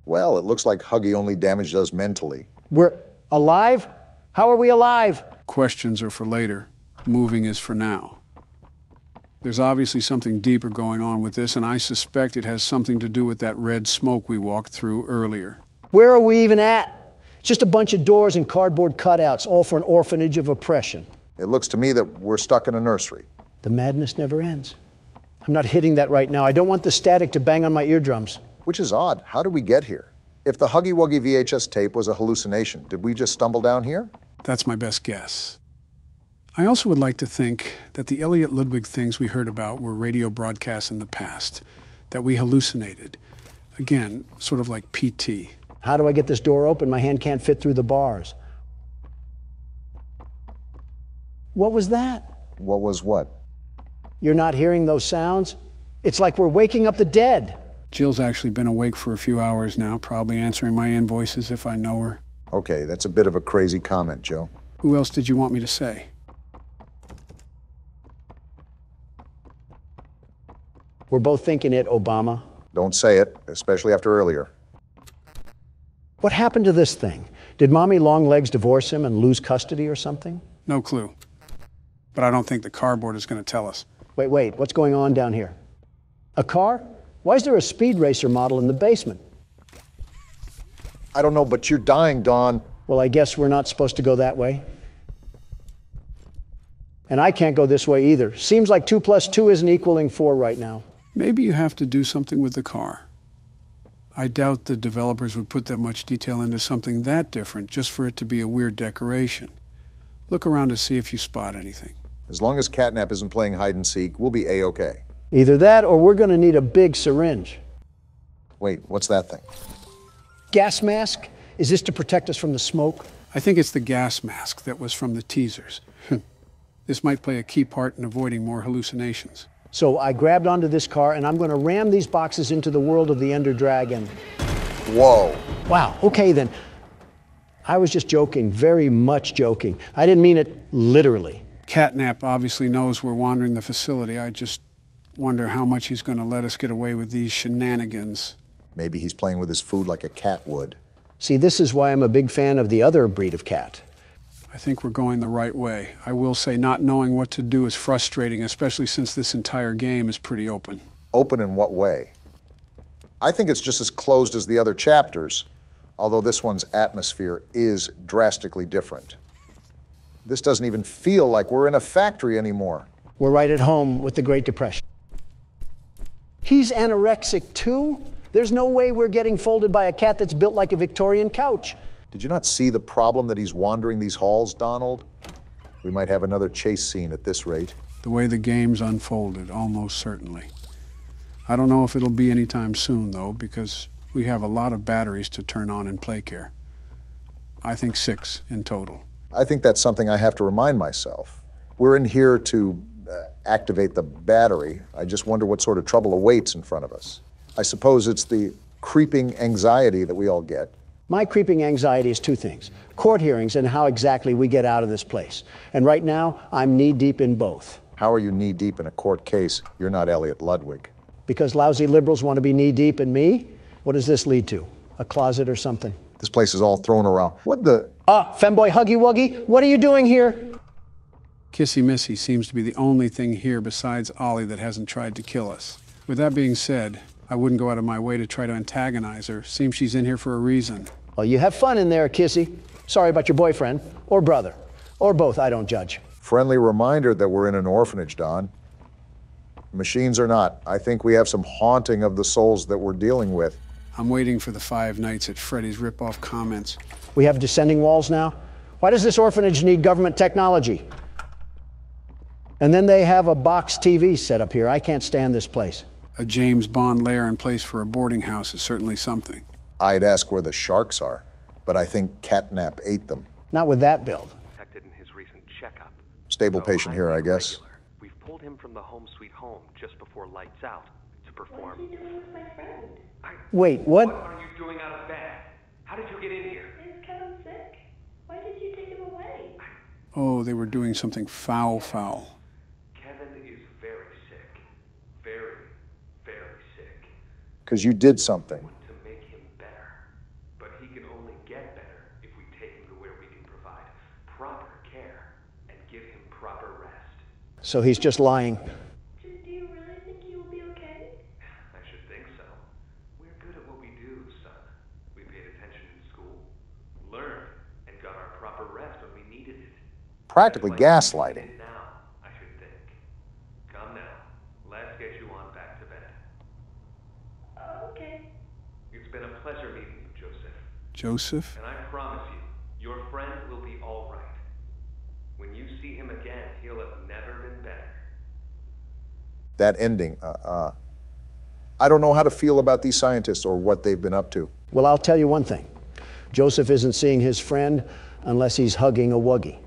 Well, it looks like Huggy only damaged us mentally. We're alive? How are we alive? Questions are for later. Moving is for now. There's obviously something deeper going on with this, and I suspect it has something to do with that red smoke we walked through earlier. Where are we even at? It's just a bunch of doors and cardboard cutouts, all for an orphanage of oppression. It looks to me that we're stuck in a nursery. The madness never ends. I'm not hitting that right now. I don't want the static to bang on my eardrums. Which is odd. How did we get here? If the Huggy Wuggy VHS tape was a hallucination, did we just stumble down here? That's my best guess. I also would like to think that the Elliot Ludwig things we heard about were radio broadcasts in the past, that we hallucinated. Again, sort of like PT. How do I get this door open? My hand can't fit through the bars. What was that? What was what? You're not hearing those sounds? It's like we're waking up the dead. Jill's actually been awake for a few hours now, probably answering my invoices if I know her. Okay, that's a bit of a crazy comment, Joe. Who else did you want me to say? We're both thinking it, Obama. Don't say it, especially after earlier. What happened to this thing? Did Mommy Longlegs divorce him and lose custody or something? No clue. But I don't think the cardboard is going to tell us. Wait, what's going on down here? A car? Why is there a speed racer model in the basement? I don't know, but you're dying, Dawn. Well, I guess we're not supposed to go that way. And I can't go this way either. Seems like 2 + 2 isn't equaling 4 right now. Maybe you have to do something with the car. I doubt the developers would put that much detail into something that different just for it to be a weird decoration. Look around to see if you spot anything. As long as Catnap isn't playing hide and seek, we'll be A-okay. Either that or we're going to need a big syringe. Wait, what's that thing? Gas mask? Is this to protect us from the smoke? I think it's the gas mask that was from the teasers. This might play a key part in avoiding more hallucinations. So I grabbed onto this car and I'm going to ram these boxes into the world of the Ender Dragon. Whoa. Wow, okay then. I was just joking, very much joking. I didn't mean it literally. Catnap obviously knows we're wandering the facility. I just wonder how much he's going to let us get away with these shenanigans. Maybe he's playing with his food like a cat would. See, this is why I'm a big fan of the other breed of cat. I think we're going the right way. I will say not knowing what to do is frustrating, especially since this entire game is pretty open. Open in what way? I think it's just as closed as the other chapters, although this one's atmosphere is drastically different. This doesn't even feel like we're in a factory anymore. We're right at home with the Great Depression. He's anorexic too? There's no way we're getting folded by a cat that's built like a Victorian couch. Did you not see the problem that he's wandering these halls, Donald? We might have another chase scene at this rate. The way the game's unfolded, almost certainly. I don't know if it'll be anytime soon, though, because we have a lot of batteries to turn on in PlayCare. I think 6 in total. I think that's something I have to remind myself. We're in here to activate the battery. I just wonder what sort of trouble awaits in front of us. I suppose it's the creeping anxiety that we all get. My creeping anxiety is 2 things: court hearings and how exactly we get out of this place. And right now, I'm knee-deep in both. How are you knee-deep in a court case? You're not Elliot Ludwig. Because lousy liberals want to be knee-deep in me? What does this lead to? A closet or something? This place is all thrown around. What the? Femboy Huggy Wuggy, what are you doing here? Kissy Missy seems to be the only thing here besides Ollie that hasn't tried to kill us. With that being said, I wouldn't go out of my way to try to antagonize her. Seems she's in here for a reason. Well, you have fun in there, Kissy. Sorry about your boyfriend, or brother, or both, I don't judge. Friendly reminder that we're in an orphanage, Don. Machines or not, I think we have some haunting of the souls that we're dealing with. I'm waiting for the 5 Nights at Freddy's rip-off comments. We have descending walls now? Why does this orphanage need government technology? And then they have a box TV set up here. I can't stand this place. A James Bond lair in place for a boarding house is certainly something. I'd ask where the sharks are, but I think Catnap ate them. Not with that build. Detected in his recent checkup. Stable patient here, I guess. We've pulled him from the home sweet home just before lights out to perform. What are you doing with my friend? Wait, what? What are you doing out of bed? How did you get in here? Is Kevin sick? Why did you take him away? Oh, they were doing something foul. Kevin is very sick. Very, very sick. Because you did something. To make him better. So he's just lying. Do you really think he will be okay? I should think so. We're good at what we do, son. We paid attention in school, learned, and got our proper rest when we needed it. Practically That's why we gaslighting. need it now, I should think. Come now, let's get you on back to bed. Okay. It's been a pleasure meeting you, Joseph. Joseph? And I promise you, your friend will be all right. When you see him again, he'll have never been better. That ending, I don't know how to feel about these scientists or what they've been up to. Well, I'll tell you one thing. Joseph isn't seeing his friend unless he's hugging a wuggy.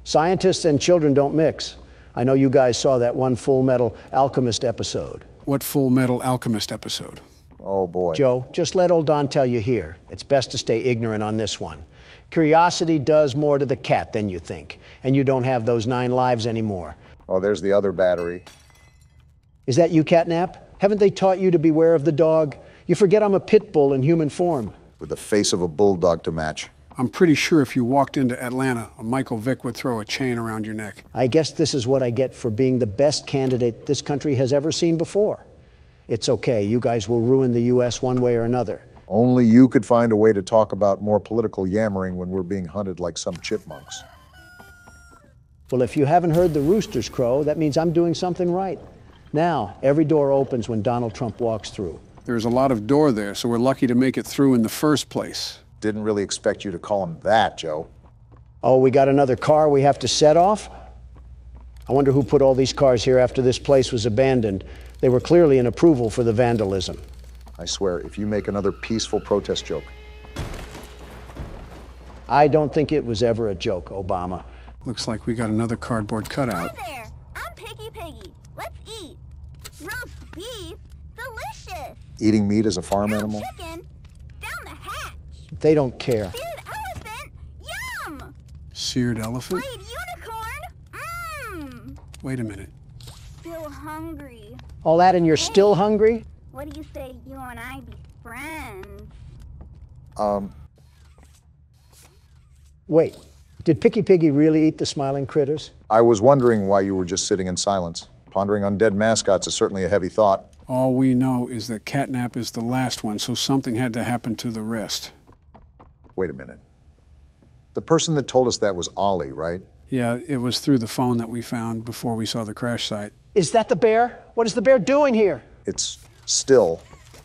Scientists and children don't mix. I know you guys saw that one Full Metal Alchemist episode. What Full Metal Alchemist episode? Oh boy. Joe, just let old Don tell you here. It's best to stay ignorant on this one. Curiosity does more to the cat than you think, and you don't have those 9 lives anymore. Oh, there's the other battery. Is that you, Catnap? Haven't they taught you to beware of the dog? You forget I'm a pit bull in human form. With the face of a bulldog to match. I'm pretty sure if you walked into Atlanta, a Michael Vick would throw a chain around your neck. I guess this is what I get for being the best candidate this country has ever seen before. It's okay, you guys will ruin the U.S. one way or another. Only you could find a way to talk about more political yammering when we're being hunted like some chipmunks. Well, if you haven't heard the roosters crow, that means I'm doing something right. Now, every door opens when Donald Trump walks through. There's a lot of door there, so we're lucky to make it through in the first place. Didn't really expect you to call him that, Joe. Oh, we got another car we have to set off? I wonder who put all these cars here after this place was abandoned. They were clearly an approval for the vandalism. I swear, if you make another peaceful protest joke. I don't think it was ever a joke, Obama. Looks like we got another cardboard cutout. Hi there, I'm Piggy. Let's eat. Roast beef, delicious. Eating meat as a farm Grilled animal? chicken, down the hatch. They don't care. Seared elephant, yum. Seared elephant? Fried unicorn, Wait a minute. Still hungry. All that and you're still hungry? What do you say you and I be friends? Wait, did Piggy really eat the smiling critters? I was wondering why you were just sitting in silence. Pondering on dead mascots is certainly a heavy thought. All we know is that Catnap is the last one, so something had to happen to the rest. Wait a minute. The person that told us that was Ollie, right? Yeah, it was through the phone that we found before we saw the crash site. Is that the bear? What is the bear doing here? It's still,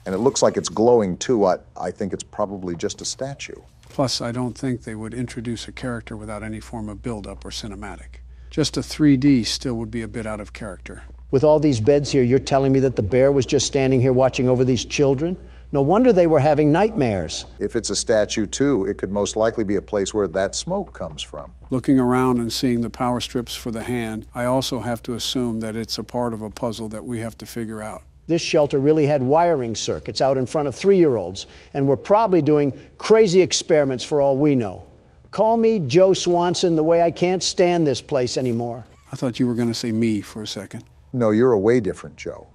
and it looks like it's glowing too. I think it's probably just a statue. Plus, I don't think they would introduce a character without any form of build-up or cinematic. Just a 3D still would be a bit out of character. With all these beds here, you're telling me that the bear was just standing here watching over these children? No wonder they were having nightmares. If it's a statue too, it could most likely be a place where that smoke comes from. Looking around and seeing the power strips for the hand, I also have to assume that it's a part of a puzzle that we have to figure out. This shelter really had wiring circuits out in front of 3-year-olds, and we're probably doing crazy experiments for all we know. Call me Joe Swanson the way I can't stand this place anymore. I thought you were going to say me for a second. No, you're a way different Joe.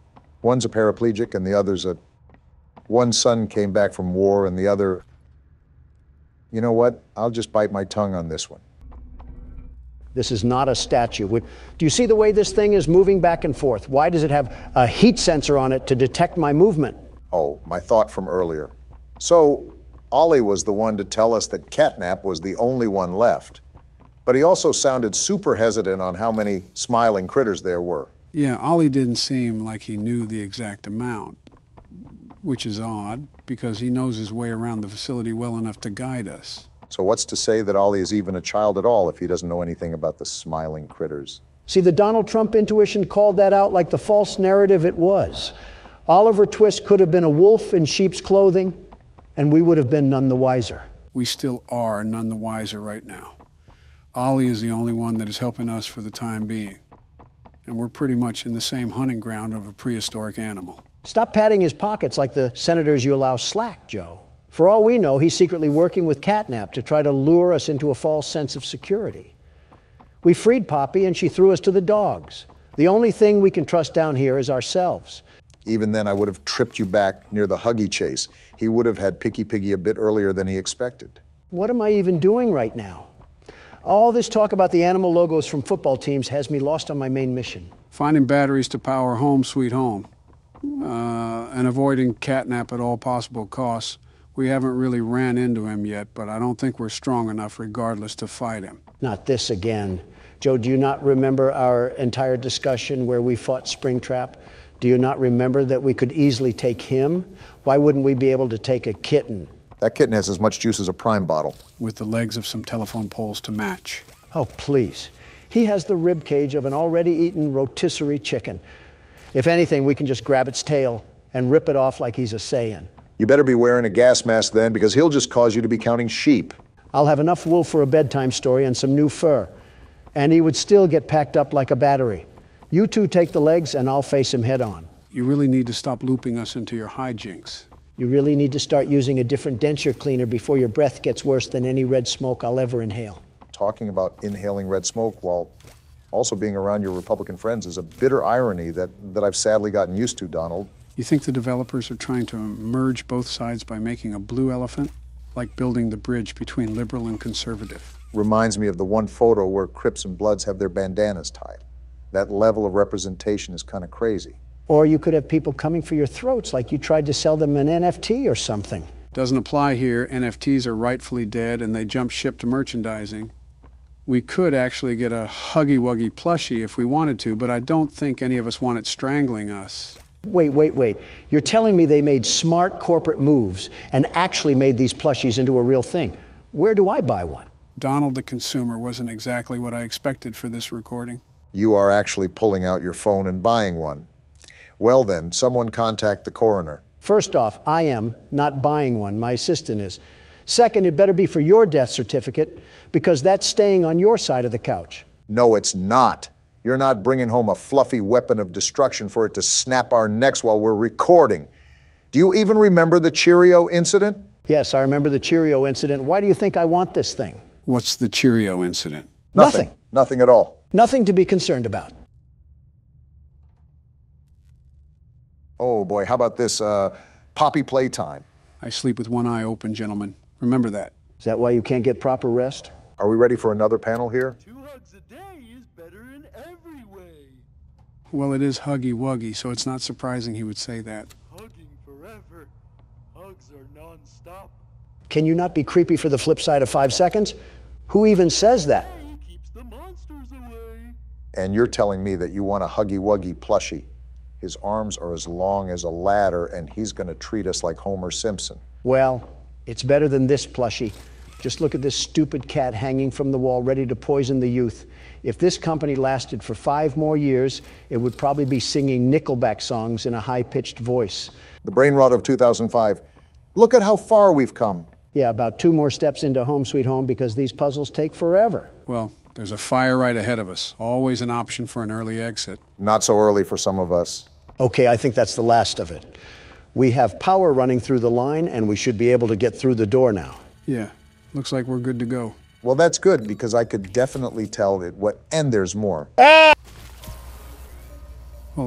One's a paraplegic and the other's a... One son came back from war and the other... You know what? I'll just bite my tongue on this one. This is not a statue. Do you see the way this thing is moving back and forth? Why does it have a heat sensor on it to detect my movement? Oh, my thought from earlier. So, Ollie was the one to tell us that Catnap was the only one left. But he also sounded super hesitant on how many smiling critters there were. Yeah, Ollie didn't seem like he knew the exact amount, which is odd, because he knows his way around the facility well enough to guide us. So what's to say that Ollie is even a child at all if he doesn't know anything about the smiling critters? See, the Donald Trump intuition called that out like the false narrative it was. Oliver Twist could have been a wolf in sheep's clothing, and we would have been none the wiser. We still are none the wiser right now. Ollie is the only one that is helping us for the time being. And we're pretty much in the same hunting ground of a prehistoric animal. Stop patting his pockets like the senators you allow slack, Joe. For all we know, he's secretly working with Catnap to try to lure us into a false sense of security. We freed Poppy and she threw us to the dogs. The only thing we can trust down here is ourselves. Even then, I would have tripped you back near the Huggy chase. He would have had Picky Piggy a bit earlier than he expected. What am I even doing right now? All this talk about the animal logos from football teams has me lost on my main mission. Finding batteries to power Home Sweet Home and avoiding catnap at all possible costs. We haven't really ran into him yet, but I don't think we're strong enough regardless to fight him. Not this again. Joe, do you not remember our entire discussion where we fought Springtrap? Do you not remember that we could easily take him? Why wouldn't we be able to take a kitten? That kitten has as much juice as a prime bottle. With the legs of some telephone poles to match. Oh, please. He has the rib cage of an already eaten rotisserie chicken. If anything, we can just grab its tail and rip it off like he's a Saiyan. You better be wearing a gas mask then, because he'll just cause you to be counting sheep. I'll have enough wool for a bedtime story and some new fur. And he would still get packed up like a battery. You two take the legs and I'll face him head on. You really need to stop looping us into your hijinks. You really need to start using a different denture cleaner before your breath gets worse than any red smoke I'll ever inhale. Talking about inhaling red smoke while also being around your Republican friends is a bitter irony that I've sadly gotten used to, Donald. You think the developers are trying to merge both sides by making a blue elephant? Like building the bridge between liberal and conservative. Reminds me of the one photo where Crips and Bloods have their bandanas tied. That level of representation is kind of crazy. Or you could have people coming for your throats like you tried to sell them an NFT or something. Doesn't apply here. NFTs are rightfully dead and they jump ship to merchandising. We could actually get a Huggy Wuggy plushie if we wanted to, but I don't think any of us want it strangling us. Wait. You're telling me they made smart corporate moves and actually made these plushies into a real thing. Where do I buy one? Donald the consumer wasn't exactly what I expected for this recording. You are actually pulling out your phone and buying one. Well then, someone contact the coroner. First off, I am not buying one. My assistant is. Second, it better be for your death certificate because that's staying on your side of the couch. No, it's not. You're not bringing home a fluffy weapon of destruction for it to snap our necks while we're recording. Do you even remember the Cheerio incident? Yes, I remember the Cheerio incident. Why do you think I want this thing? What's the Cheerio incident? Nothing. Nothing at all. Nothing to be concerned about. Oh boy, how about this Poppy Playtime? I sleep with one eye open, gentlemen. Remember that. Is that why you can't get proper rest? Are we ready for another panel here? 2 hugs a day is better in every way. Well, it is Huggy Wuggy, so it's not surprising he would say that. Hugging forever. Hugs are non-stop. Can you not be creepy for the flip side of 5 seconds? Who even says that? Hey, keeps the monsters away. And you're telling me that you want a Huggy Wuggy plushie. His arms are as long as a ladder, and he's going to treat us like Homer Simpson. Well, it's better than this plushie. Just look at this stupid cat hanging from the wall, ready to poison the youth. If this company lasted for 5 more years, it would probably be singing Nickelback songs in a high-pitched voice. The brain rot of 2005. Look at how far we've come. Yeah, about 2 more steps into Home Sweet Home because these puzzles take forever. Well, there's a fire right ahead of us. Always an option for an early exit. Not so early for some of us. Okay, I think that's the last of it. We have power running through the line, and we should be able to get through the door now. Yeah, looks like we're good to go. Well, that's good, because I could definitely tell it and there's more. Well,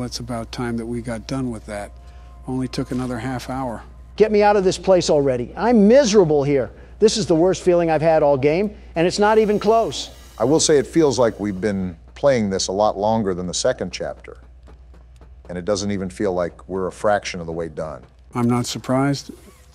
it's about time that we got done with that. Only took another half hour. Get me out of this place already. I'm miserable here. This is the worst feeling I've had all game, and it's not even close. I will say it feels like we've been playing this a lot longer than the second chapter. And it doesn't even feel like we're a fraction of the way done. I'm not surprised.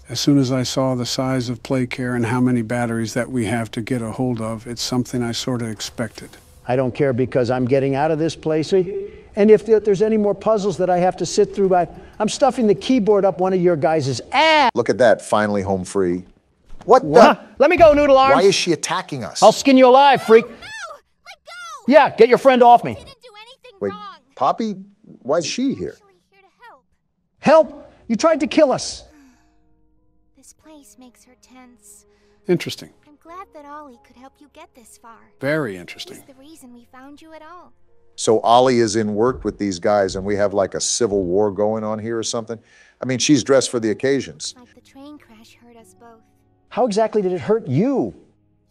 As soon as I saw the size of PlayCare and how many batteries that we have to get a hold of, it's something I sort of expected. I don't care because I'm getting out of this place. And if there's any more puzzles that I have to sit through, I'm stuffing the keyboard up one of your guys' ass. Look at that, finally home free. What the? Huh? Let me go, Noodle Arms. Why is she attacking us? I'll skin you alive, freak. No! Let go! Yeah, get your friend off me. I didn't do anything Wait, wrong. Poppy? Why is she here? Actually here to help. Help! You tried to kill us. This place makes her tense. Interesting. I'm glad that Ollie could help you get this far. Very interesting. He's the reason we found you at all. So Ollie is in work with these guys and we have like a civil war going on here or something? I mean, she's dressed for the occasions. Like the train crash hurt us both. How exactly did it hurt you?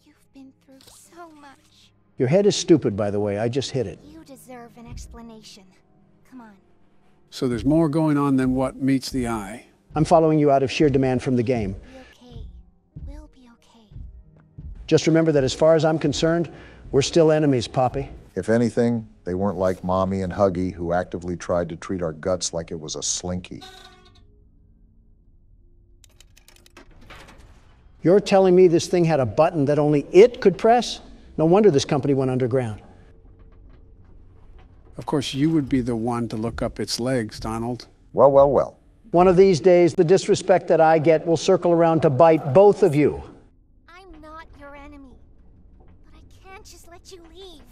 You've been through so much. Your head is stupid, by the way. I just hit it. You deserve an explanation. Come on. So there's more going on than what meets the eye. I'm following you out of sheer demand from the game. Be okay. We'll be okay. Just remember that as far as I'm concerned, we're still enemies, Poppy. If anything, they weren't like Mommy and Huggy, who actively tried to treat our guts like it was a slinky. You're telling me this thing had a button that only it could press? No wonder this company went underground. Of course, you would be the one to look up its legs, Donald. Well, well, well. One of these days, the disrespect that I get will circle around to bite both of you. I'm not your enemy, but I can't just let you leave.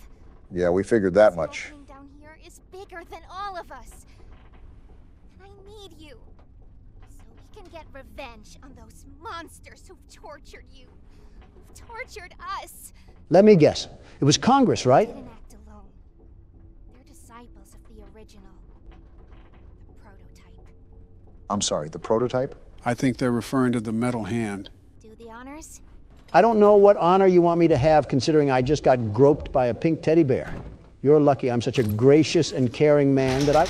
Yeah, we figured that much. This opening down here is bigger than all of us. And I need you, so we can get revenge on those monsters who've tortured you, who've tortured us. Let me guess. It was Congress, right? They didn't act alone. They're disciples of the original, the prototype. I'm sorry, the prototype? I think they're referring to the metal hand. Do the honors? I don't know what honor you want me to have, considering I just got groped by a pink teddy bear. You're lucky I'm such a gracious and caring man that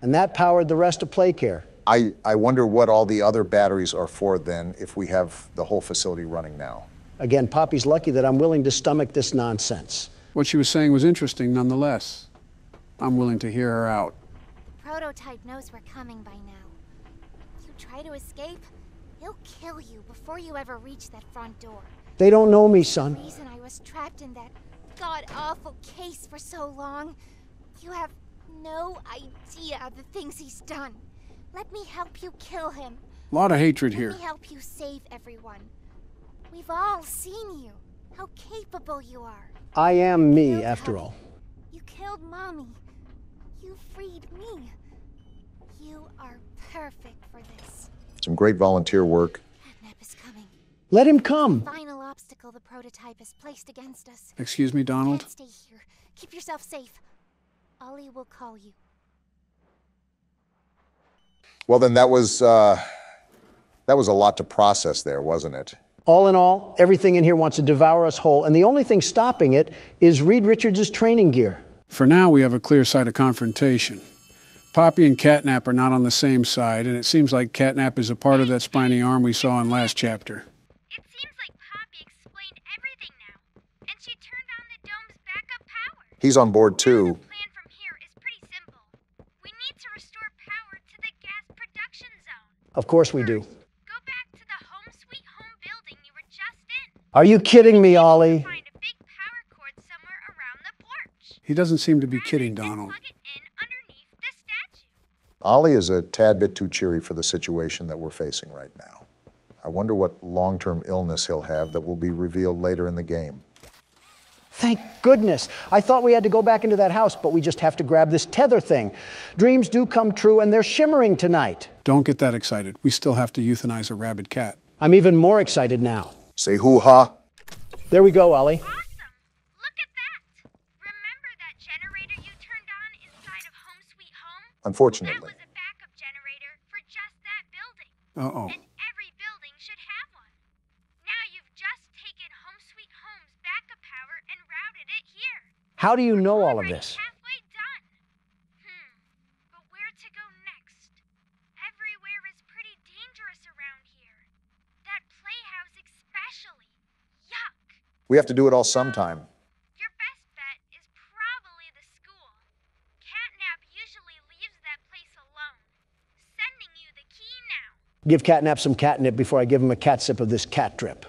And that powered the rest of Playcare. I wonder what all the other batteries are for then, if we have the whole facility running now. Again, Poppy's lucky that I'm willing to stomach this nonsense. What she was saying was interesting nonetheless. I'm willing to hear her out. The prototype knows we're coming by now. If you try to escape, he'll kill you before you ever reach that front door. They don't know me, son. The reason I was trapped in that god-awful case for so long, you have no idea the things he's done. Let me help you kill him. A lot of hatred here. Let me help you save everyone. We've all seen you, how capable you are. I am me, Killed after Huggy. all. You killed Mommy. You freed me. You are perfect for this. Some great volunteer work. Catnap is coming. Let him come. Final obstacle the prototype has placed against us. Excuse me, Donald? Can't stay here. Keep yourself safe. Ollie will call you. Well, then that was a lot to process there, wasn't it? All in all, everything in here wants to devour us whole, and the only thing stopping it is Reed Richards' training gear. For now, we have a clear side of confrontation. Poppy and Catnap are not on the same side, and it seems like Catnap is a part of that spiny arm we saw in last chapter. It seems like Poppy explained everything now, and she turned on the dome's backup power. He's on board Now too. the plan from here is pretty simple. We need to restore power to the gas production zone. Of course we do. Go back to the home sweet home building you were just in. Are you kidding me, Ollie? Find a big power cord somewhere around the porch. He doesn't seem to be kidding, And Donald. plug it in underneath the statue. Ollie is a tad bit too cheery for the situation that we're facing right now. I wonder what long-term illness he'll have that will be revealed later in the game. Thank goodness. I thought we had to go back into that house, but we just have to grab this tether thing. Dreams do come true, and they're shimmering tonight. Don't get that excited. We still have to euthanize a rabid cat. I'm even more excited now. Say hoo-ha. There we go, Ollie. Awesome! Look at that! Remember that generator you turned on inside of Home Sweet Home? That Unfortunately. was a backup generator for just that building. Uh-oh. And every building should have one. Now you've just taken Home Sweet Home's backup power and routed it here. How do you know all of Already this? halfway done. But where to go next? Everywhere is pretty dangerous around here. That playhouse especially. Yuck. We have to do it all sometime. Your best bet is probably the school. Catnap usually leaves that place alone. Sending you the key now. Give Catnap some catnip before I give him a cat sip of this cat drip.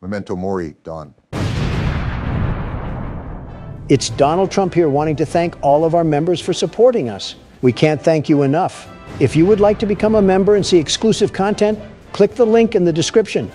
Memento mori, Don. It's Donald Trump here wanting to thank all of our members for supporting us. We can't thank you enough. If you would like to become a member and see exclusive content, click the link in the description.